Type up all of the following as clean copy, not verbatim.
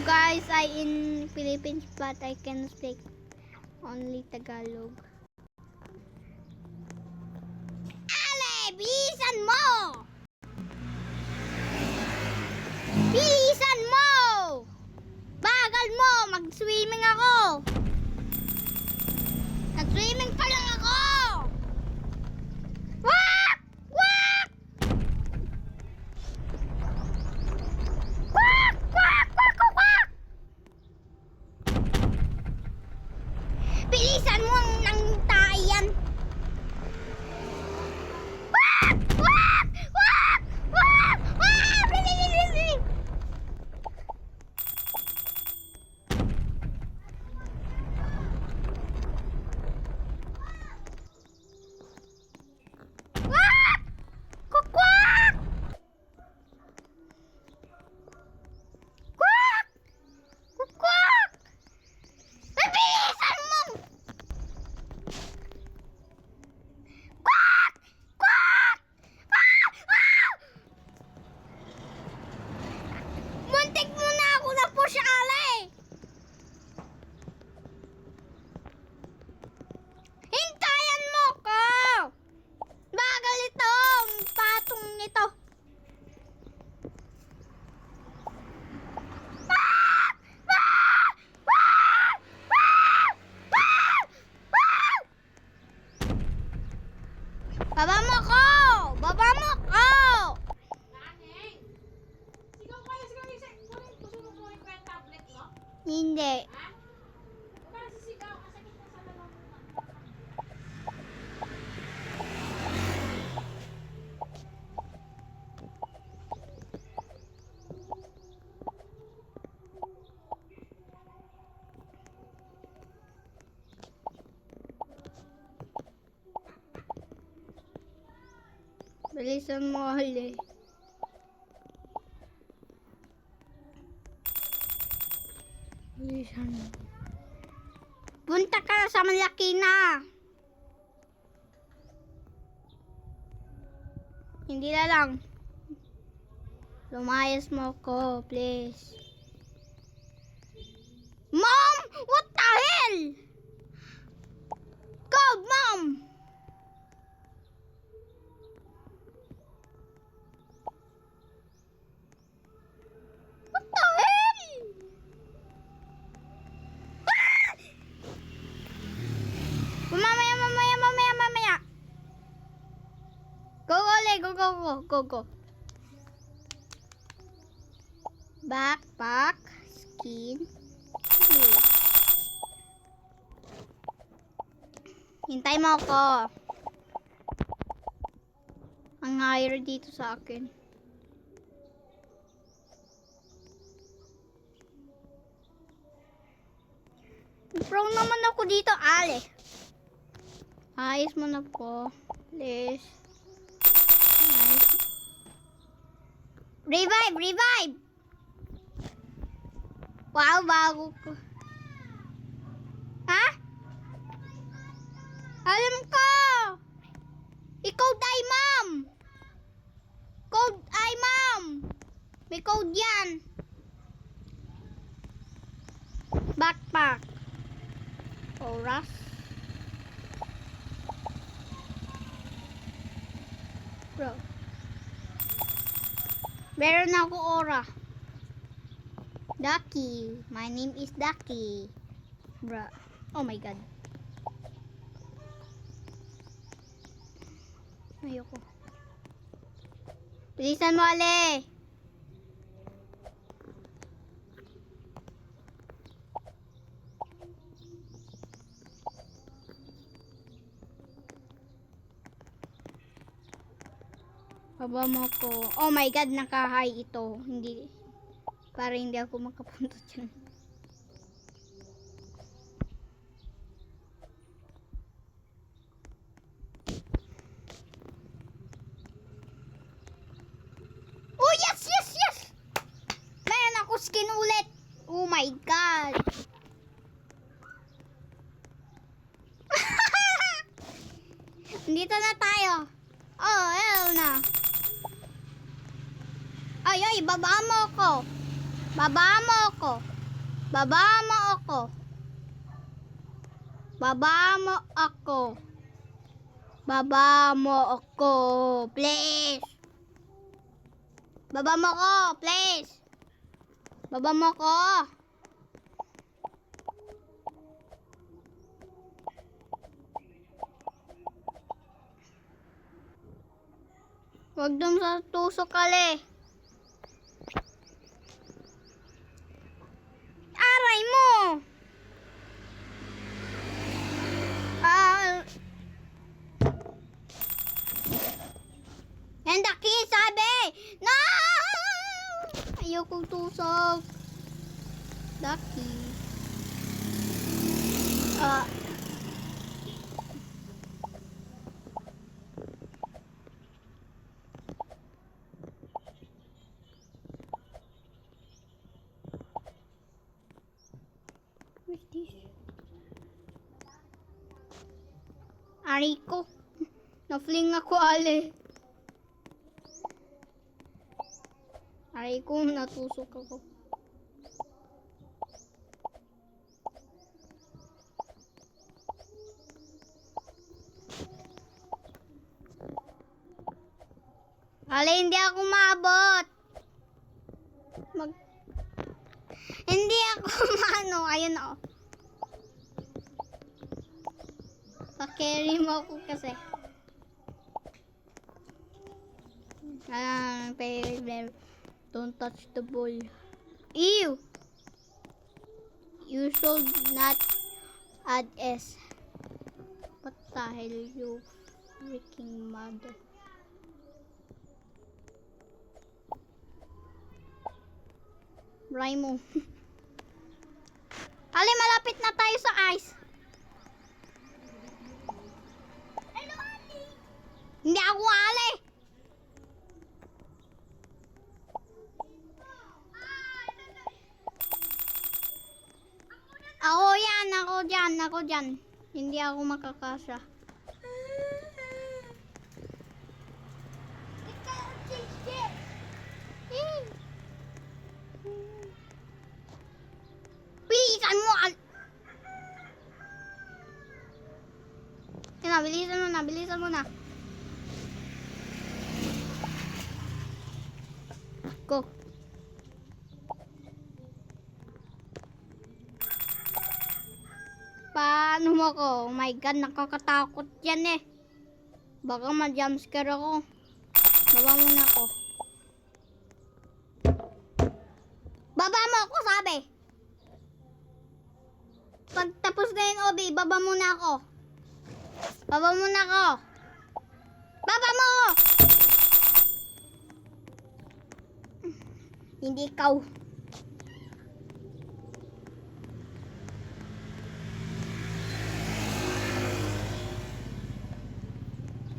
guys, I in Philippines but I can speak only Tagalog. Ale, bilisan mo! Bilisan mo! Bagal mo! Mag-swimming ako! Nag-swimming pa lang ako! Wak! Wak! Wak! Wak! Wak! Wak! Bilisan mo ang nangtay yan! Wak! Wak! Wak! Wak! Wak! Bili! Wak! Kukwak! Kwak! Kukwak! Ay, bilisan mo! Kwak! Kwak! Ah! Ah! Muntik mo na ako na po siya alay! Hintayan mo ko! Bagal itong patong nito. Ah! Ah! Ah! Ah! Ah! Ah! Baba mo ko! Baba mo ko! Naneng, sigaw kayo, sigaw yung gusto mo po yung tablet mo? Hindi. Ha? Huwag ka nagsisigaw, kasakit na sa lalong mo. Bilisan mo hali. Bilisan mo. Punta ka sa malaki na. Hindi na lang. Lumayas mo ko, please. Mom! What the hell? Go, Mom! What the hell? Ah! Mamaya. Go, Ole, go. Backpack, skin, here. Hintay mo ako. Ang hire dito sa akin. Pro naman ako dito, Ale. Ayos mo na po. Please. Nice. Revive! Wow, bago ko. Ha? Alam ko! I-code ay, ma'am! Code ay, ma'am! May code yan. Backpack. Oras. Bro. Meron ako aura. Ducky. My name is Ducky. Bro. Oh my god. Ayoko. Bilisan mo, Ale. Baba mo ko. Oh my god, naka-high ito. Hindi. Para hindi ako makapunta dyan. Oh, yes! Meron ako skin ulit. Oh my god. Dito na tayo. Oh, hell na. Ay, baba mo ko. Baba mo ako. Baba mo ako. Baba mo ako, please. Baba mo ako, please. Baba mo ako. Huwag dun sa tusok kali. Aray mo. Yan Daki, sabi. No! Ayokong tusok. Daki. What's this? Aray ko. Na-fling ako, ale. Aray ko, natusok ako. Ale, hindi ako maabot. Hindi ako maano. Ayun o. Pa-carry mo ako kasi. Don't touch the ball. Ew! You should not add S. What the hell, you freaking mother. Raimo. Ali, malapit na tayo sa ice. Hello, Ali. Hindi ako ali. Ako dyan. Hindi ako makakasya. Bilisan mo! Bilisan mo na. Go. Paano mo ko? Oh my God, nakakatakot yan eh. Baka ma-jumpscare ako. Baba muna ako. Baba mo ako, sabi. Pag tapos na yung OB, baba muna ako. Baba muna ako. Baba mo! Hindi ikaw.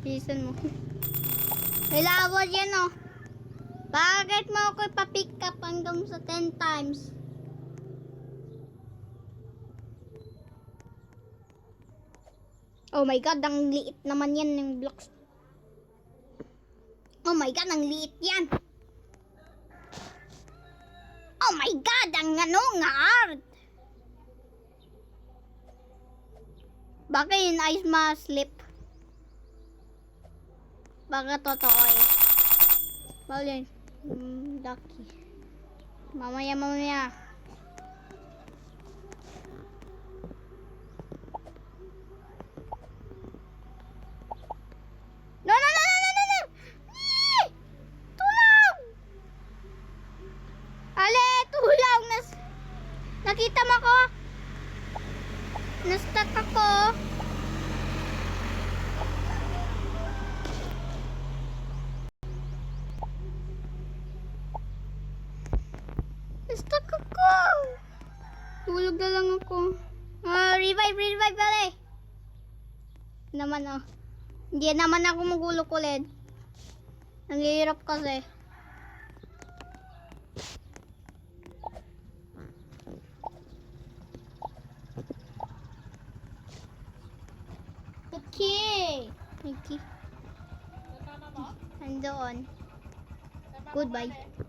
Bilisan mo. Kailangan yan oh. Bakit mo ako ipapick up hanggang sa 10 times? Oh my God, ang liit naman yan ng blocks. Oh my God, ang liit yan. Oh my God, ang ano, nga art. Baka yung ice ma-slip. Baka totoo eh. Bawal yun. Ducky. Mamaya. No! Tulong! Ale, tulong! Nakita mo ko? Na-stuck ako. Na-stuck ako. Tulog na lang ako. Revive pala eh. Naman oh. Hindi naman ako magulok ulit. Nanghihirap kasi. Okay. Kasama mo? Nandoon. Kasama mo Goodbye. ba, Ale?